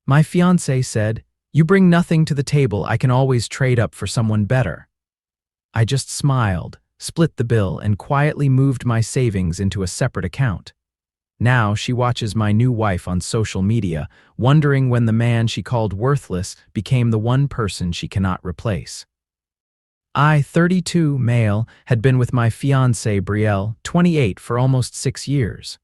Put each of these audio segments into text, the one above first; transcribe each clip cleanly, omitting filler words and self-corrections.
My fiancé said, "You bring nothing to the table, I can always trade up for someone better." I just smiled, split the bill, and quietly moved my savings into a separate account. Now she watches my new wife on social media, wondering when the man she called worthless became the one person she cannot replace. I, 32, male, had been with my fiancée Brielle, 28, for almost 6 years.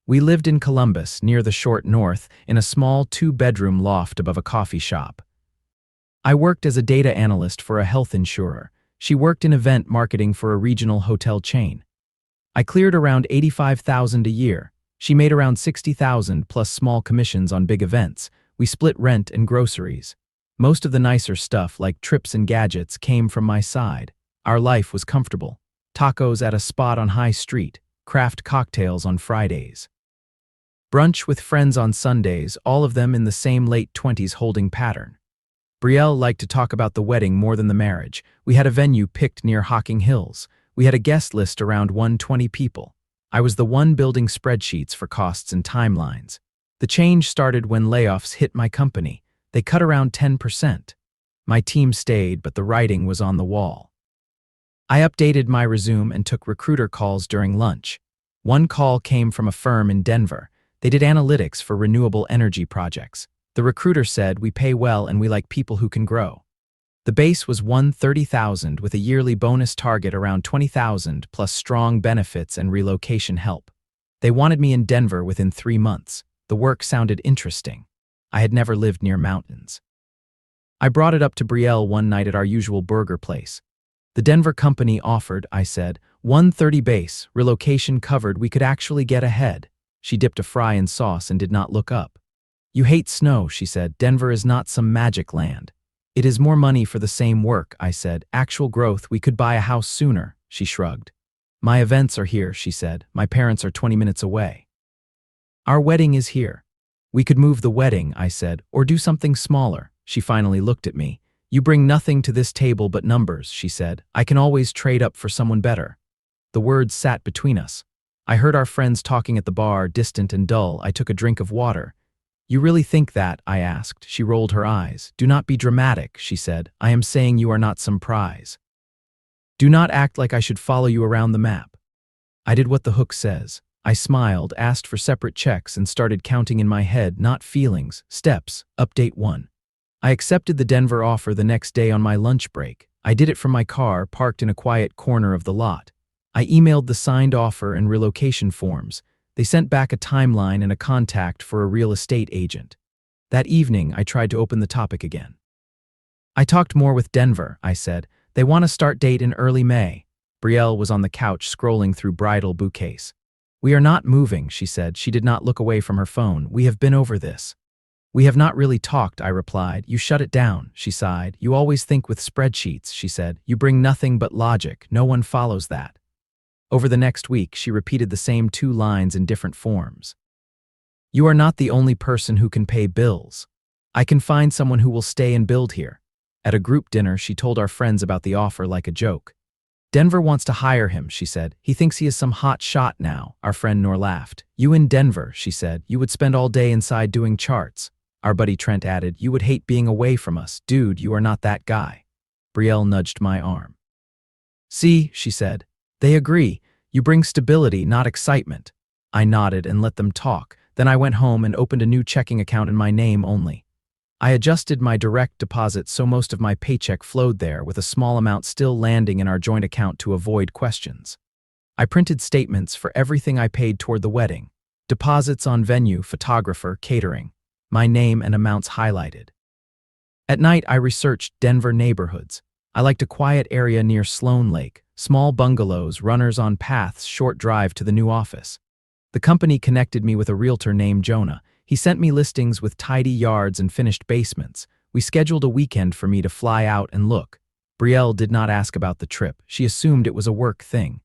We lived in Columbus, near the short north, in a small 2-bedroom loft above a coffee shop. I worked as a data analyst for a health insurer. She worked in event marketing for a regional hotel chain. I cleared around $85,000 a year. She made around $60,000 plus small commissions on big events. We split rent and groceries. Most of the nicer stuff, like trips and gadgets, came from my side. Our life was comfortable. Tacos at a spot on High Street, craft cocktails on Fridays. Brunch with friends on Sundays, all of them in the same late 20s holding pattern. Brielle liked to talk about the wedding more than the marriage. We had a venue picked near Hocking Hills. We had a guest list around 120 people. I was the one building spreadsheets for costs and timelines. The change started when layoffs hit my company. They cut around 10%. My team stayed, but the writing was on the wall. I updated my resume and took recruiter calls during lunch. One call came from a firm in Denver. They did analytics for renewable energy projects. The recruiter said, "We pay well and we like people who can grow." The base was $130,000 with a yearly bonus target around $20,000 plus strong benefits and relocation help. They wanted me in Denver within 3 months. The work sounded interesting. I had never lived near mountains. I brought it up to Brielle one night at our usual burger place. The Denver company offered, I said, $130 base, relocation covered, we could actually get ahead. She dipped a fry in sauce and did not look up. "You hate snow," she said. "Denver is not some magic land." "It is more money for the same work," I said. "Actual growth, we could buy a house sooner." She shrugged. "My events are here," she said. "My parents are 20 minutes away." "Our wedding is here." "We could move the wedding," I said, "or do something smaller." She finally looked at me. "You bring nothing to this table but numbers," she said. "I can always trade up for someone better." The words sat between us. I heard our friends talking at the bar, distant and dull. I took a drink of water. "You really think that?" I asked. She rolled her eyes. "Do not be dramatic," she said. "I am saying you are not some prize. Do not act like I should follow you around the map." I did what the hook says. I smiled, asked for separate checks, and started counting in my head, not feelings, steps. Update 1. I accepted the Denver offer the next day on my lunch break. I did it from my car, parked in a quiet corner of the lot. I emailed the signed offer and relocation forms. They sent back a timeline and a contact for a real estate agent. That evening, I tried to open the topic again. "I talked more with Denver," I said. "They want a start date in early May." Brielle was on the couch scrolling through bridal bouquets. "We are not moving," she said. She did not look away from her phone. "We have been over this." "We have not really talked," I replied. "You shut it down," she sighed. "You always think with spreadsheets," she said. "You bring nothing but logic. No one follows that." Over the next week, she repeated the same 2 lines in different forms. "You are not the only person who can pay bills. I can find someone who will stay and build here." At a group dinner, she told our friends about the offer like a joke. "Denver wants to hire him," she said. "He thinks he is some hot shot now." Our friend Nor laughed. "You in Denver," she said. "You would spend all day inside doing charts." Our buddy Trent added, "You would hate being away from us. Dude, you are not that guy." Brielle nudged my arm. "See," she said. "They agree. You bring stability, not excitement." I nodded and let them talk. Then I went home and opened a new checking account in my name only. I adjusted my direct deposit so most of my paycheck flowed there, with a small amount still landing in our joint account to avoid questions. I printed statements for everything I paid toward the wedding. Deposits on venue, photographer, catering. My name and amounts highlighted. At night, I researched Denver neighborhoods. I liked a quiet area near Sloan Lake, small bungalows, runners on paths, short drive to the new office. The company connected me with a realtor named Jonah. He sent me listings with tidy yards and finished basements. We scheduled a weekend for me to fly out and look. Brielle did not ask about the trip. She assumed it was a work thing.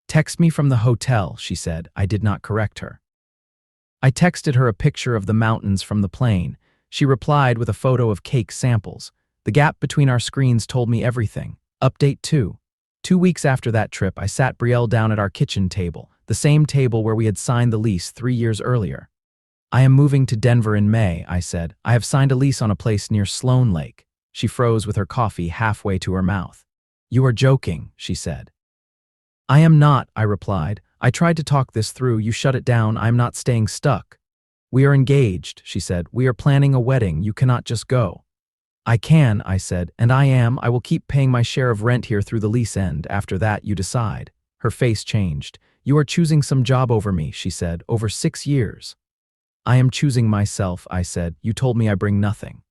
"Text me from the hotel," she said. I did not correct her. I texted her a picture of the mountains from the plane. She replied with a photo of cake samples. The gap between our screens told me everything. Update 2. 2 weeks after that trip, I sat Brielle down at our kitchen table, the same table where we had signed the lease 3 years earlier. I am moving to Denver in May, I said. I have signed a lease on a place near Sloan Lake. She froze with her coffee halfway to her mouth. You are joking, she said. I am not, I replied. I tried to talk this through. You shut it down. I am not staying stuck. We are engaged, she said. We are planning a wedding. You cannot just go. I can, I said, and I am. I will keep paying my share of rent here through the lease end. After that, you decide. Her face changed. You are choosing some job over me, she said, over 6 years. I am choosing myself, I said. You told me I bring nothing.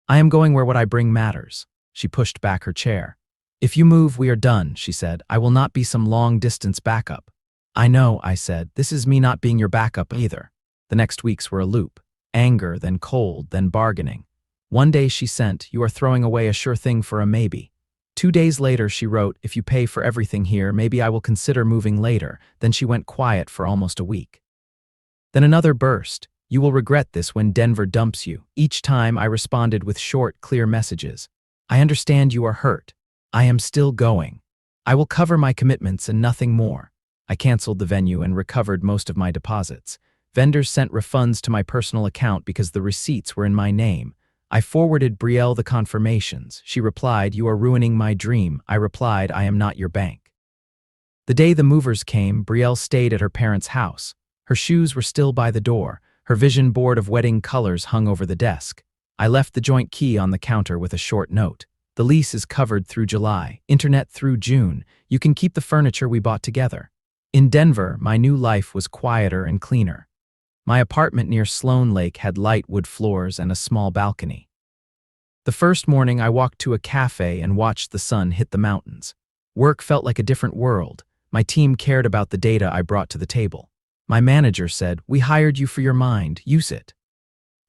I am going where what I bring matters. She pushed back her chair. If you move, we are done, she said. I will not be some long-distance backup. I know, I said. This is me not being your backup either. The next weeks were a loop. Anger, then cold, then bargaining. One day she sent, you are throwing away a sure thing for a maybe. 2 days later she wrote, if you pay for everything here, maybe I will consider moving later. Then she went quiet for almost a week. Then another burst. You will regret this when Denver dumps you. Each time I responded with short, clear messages. I understand you are hurt. I am still going. I will cover my commitments and nothing more. I canceled the venue and recovered most of my deposits. Vendors sent refunds to my personal account because the receipts were in my name. I forwarded Brielle the confirmations. She replied, you are ruining my dream. I replied, I am not your bank. The day the movers came, Brielle stayed at her parents' house. Her shoes were still by the door. Her vision board of wedding colors hung over the desk. I left the joint key on the counter with a short note. The lease is covered through July, internet through June. You can keep the furniture we bought together. In Denver, my new life was quieter and cleaner. My apartment near Sloan Lake had light wood floors and a small balcony. The first morning, I walked to a cafe and watched the sun hit the mountains. Work felt like a different world. My team cared about the data I brought to the table. My manager said, we hired you for your mind, use it.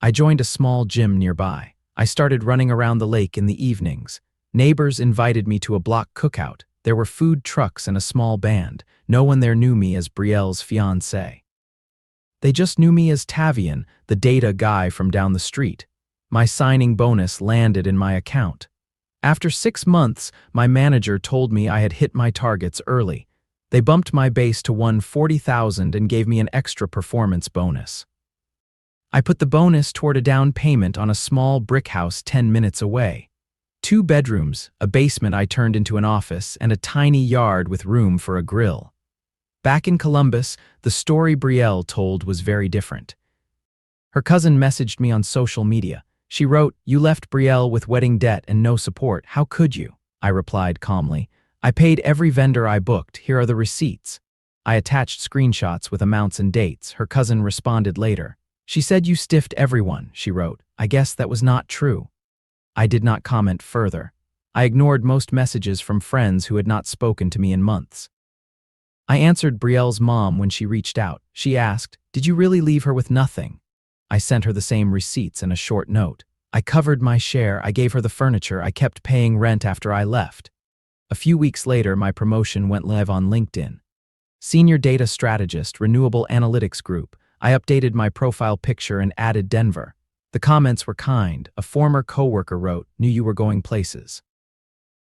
I joined a small gym nearby. I started running around the lake in the evenings. Neighbors invited me to a block cookout. There were food trucks and a small band. No one there knew me as Brielle's fiancé. They just knew me as Tavian, the data guy from down the street. My signing bonus landed in my account. After 6 months, my manager told me I had hit my targets early. They bumped my base to $140,000 and gave me an extra performance bonus. I put the bonus toward a down payment on a small brick house 10 minutes away. 2 bedrooms, a basement I turned into an office, and a tiny yard with room for a grill. Back in Columbus, the story Brielle told was very different. Her cousin messaged me on social media. She wrote, you left Brielle with wedding debt and no support. How could you? I replied calmly. I paid every vendor I booked. Here are the receipts. I attached screenshots with amounts and dates. Her cousin responded later. She said you stiffed everyone, she wrote. I guess that was not true. I did not comment further. I ignored most messages from friends who had not spoken to me in months. I answered Brielle's mom when she reached out. She asked, did you really leave her with nothing? I sent her the same receipts and a short note. I covered my share. I gave her the furniture. I kept paying rent after I left. A few weeks later, my promotion went live on LinkedIn. Senior Data Strategist, Renewable Analytics Group. I updated my profile picture and added Denver. The comments were kind. A former coworker wrote, knew you were going places.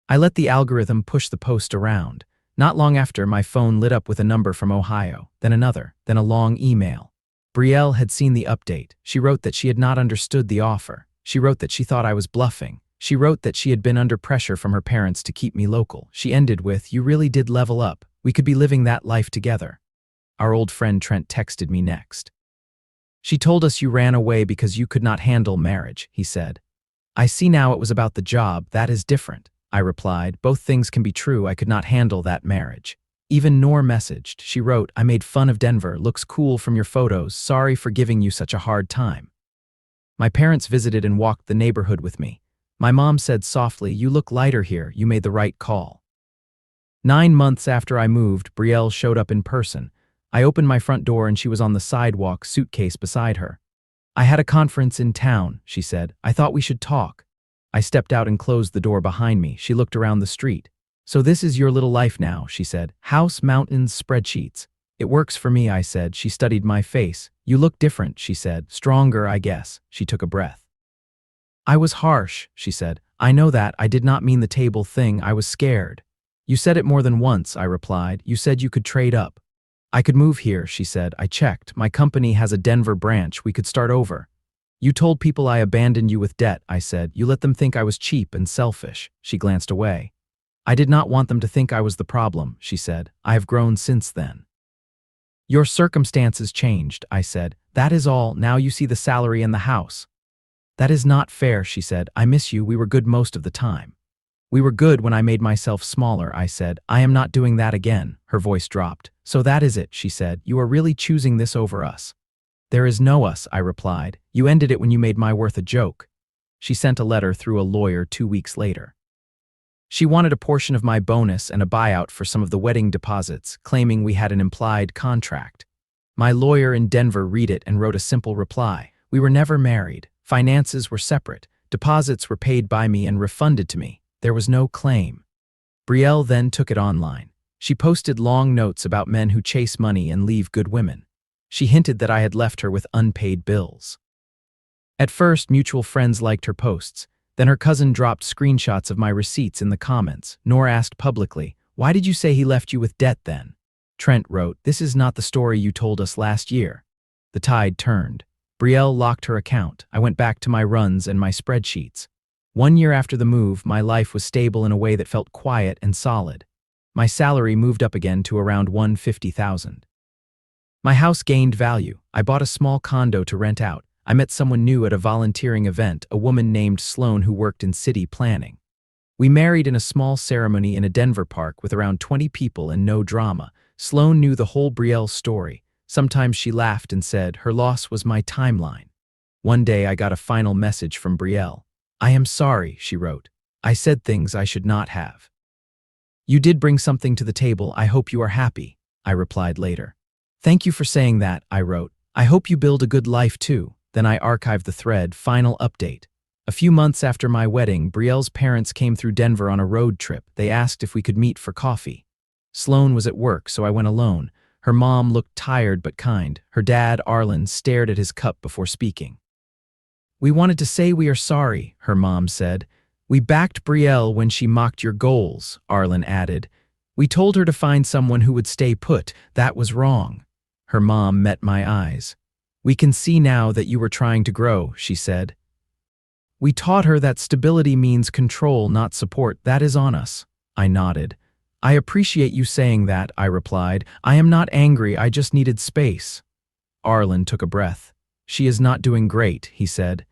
I let the algorithm push the post around. Not long after, my phone lit up with a number from Ohio, then another, then a long email. Brielle had seen the update. She wrote that she had not understood the offer. She wrote that she thought I was bluffing. She wrote that she had been under pressure from her parents to keep me local. She ended with, you really did level up. We could be living that life together. Our old friend Trent texted me next. She told us you ran away because you could not handle marriage, he said. I see now it was about the job. That is different. I replied, both things can be true. I could not handle that marriage. Even Nor messaged. She wrote, I made fun of Denver. Looks cool from your photos. Sorry for giving you such a hard time. My parents visited and walked the neighborhood with me. My mom said softly, you look lighter here. You made the right call. 9 months after I moved, Brielle showed up in person. I opened my front door and she was on the sidewalk, suitcase beside her. I had a conference in town, she said. I thought we should talk. I stepped out and closed the door behind me. She looked around the street. So this is your little life now, she said. House, mountains, spreadsheets. It works for me, I said. She studied my face. You look different, she said. Stronger, I guess. She took a breath. I was harsh, she said. I know that. I did not mean the table thing. I was scared. You said it more than once, I replied. You said you could trade up. I could move here, she said. I checked. My company has a Denver branch. We could start over. You told people I abandoned you with debt, I said. You let them think I was cheap and selfish. She glanced away. I did not want them to think I was the problem, she said. I have grown since then. Your circumstances changed, I said. That is all. Now you see the salary and the house. That is not fair, she said. I miss you. We were good most of the time. We were good when I made myself smaller, I said. I am not doing that again. Her voice dropped. So that is it, she said. You are really choosing this over us. There is no us, I replied. You ended it when you made my worth a joke. She sent a letter through a lawyer 2 weeks later. She wanted a portion of my bonus and a buyout for some of the wedding deposits, claiming we had an implied contract. My lawyer in Denver read it and wrote a simple reply. We were never married. Finances were separate. Deposits were paid by me and refunded to me. There was no claim. Brielle then took it online. She posted long notes about men who chase money and leave good women. She hinted that I had left her with unpaid bills. At first, mutual friends liked her posts. Then her cousin dropped screenshots of my receipts in the comments. Nor asked publicly, "Why did you say he left you with debt then?" Trent wrote, "This is not the story you told us last year." The tide turned. Brielle locked her account. I went back to my runs and my spreadsheets. 1 year after the move, my life was stable in a way that felt quiet and solid. My salary moved up again to around $150,000. My house gained value. I bought a small condo to rent out. I met someone new at a volunteering event, a woman named Sloan who worked in city planning. We married in a small ceremony in a Denver park with around 20 people and no drama. Sloan knew the whole Brielle story. Sometimes she laughed and said, her loss was my timeline. One day I got a final message from Brielle. I am sorry, she wrote. I said things I should not have. You did bring something to the table. I hope you are happy, I replied later. Thank you for saying that, I wrote. I hope you build a good life too. Then I archived the thread. Final update. A few months after my wedding, Brielle's parents came through Denver on a road trip. They asked if we could meet for coffee. Sloan was at work, so I went alone. Her mom looked tired but kind. Her dad, Arlen, stared at his cup before speaking. We wanted to say we are sorry, her mom said. We backed Brielle when she mocked your goals, Arlen added. We told her to find someone who would stay put. That was wrong. Her mom met my eyes. We can see now that you were trying to grow, she said. We taught her that stability means control, not support. That is on us. I nodded. I appreciate you saying that, I replied. I am not angry, I just needed space. Arlen took a breath. She is not doing great, he said.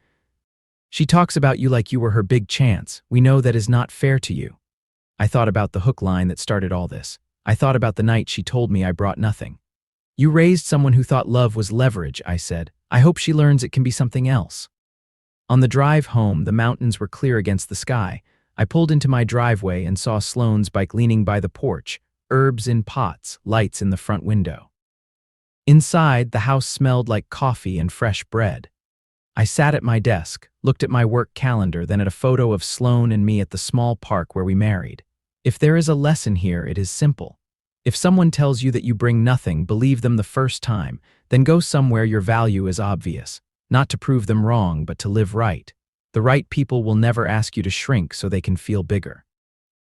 She talks about you like you were her big chance. We know that is not fair to you. I thought about the hook line that started all this. I thought about the night she told me I brought nothing. You raised someone who thought love was leverage, I said. I hope she learns it can be something else. On the drive home, the mountains were clear against the sky. I pulled into my driveway and saw Sloan's bike leaning by the porch, herbs in pots, lights in the front window. Inside, the house smelled like coffee and fresh bread. I sat at my desk, looked at my work calendar, then at a photo of Sloan and me at the small park where we married. If there is a lesson here, it is simple. If someone tells you that you bring nothing, believe them the first time, then go somewhere your value is obvious. Not to prove them wrong, but to live right. The right people will never ask you to shrink so they can feel bigger.